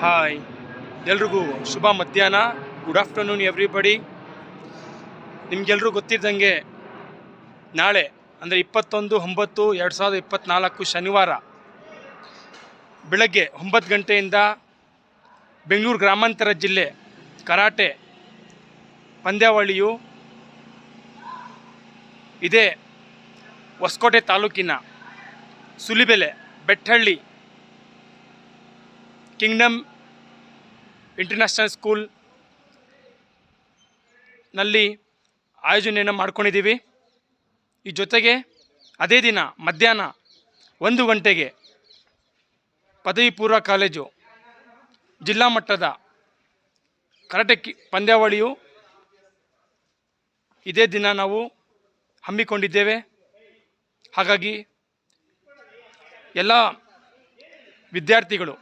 Hi, ಎಲ್ರಿಗೂ ಶುಭ ಮಧ್ಯಾಹ್ನ. Good afternoon everybody. ನಿಮಗೆಲ್ರಿಗೂ ಗೊತ್ತಿದ್ದಂಗೆ ನಾಳೆ ಅಂದರೆ 21/9/2024 ಶನಿವಾರ ಬೆಳಗ್ಗೆ 9 ಗಂಟೆಯಿಂದ ಬೆಂಗಳೂರು ಗ್ರಾಮಾಂತರ ಜಿಲ್ಲೆ ಕರಾಟೆ ಪಂದ್ಯಾವಳಿಯು ಇದೇ ಹೊಸಕೋಟೆ ತಾಲೂಕಿನ ಸುಲಿಬೆಲೆ ಬೆಟ್ಟಹಳ್ಳಿ ಕಿಂಗ್ಡಮ್ ಇಂಟರ್ನ್ಯಾಷನಲ್ ಸ್ಕೂಲ್ನಲ್ಲಿ ಆಯೋಜನೆಯನ್ನು ಮಾಡ್ಕೊಂಡಿದ್ದೀವಿ. ಈ ಜೊತೆಗೆ ಅದೇ ದಿನ ಮಧ್ಯಾಹ್ನ 1 ಗಂಟೆಗೆ ಪದವಿ ಪೂರ್ವ ಕಾಲೇಜು ಜಿಲ್ಲಾ ಮಟ್ಟದ ಕರಾಟೆ ಪಂದ್ಯಾವಳಿಯು ಇದೇ ದಿನ ನಾವು ಹಮ್ಮಿಕೊಂಡಿದ್ದೇವೆ. ಹಾಗಾಗಿ ಎಲ್ಲ ವಿದ್ಯಾರ್ಥಿಗಳು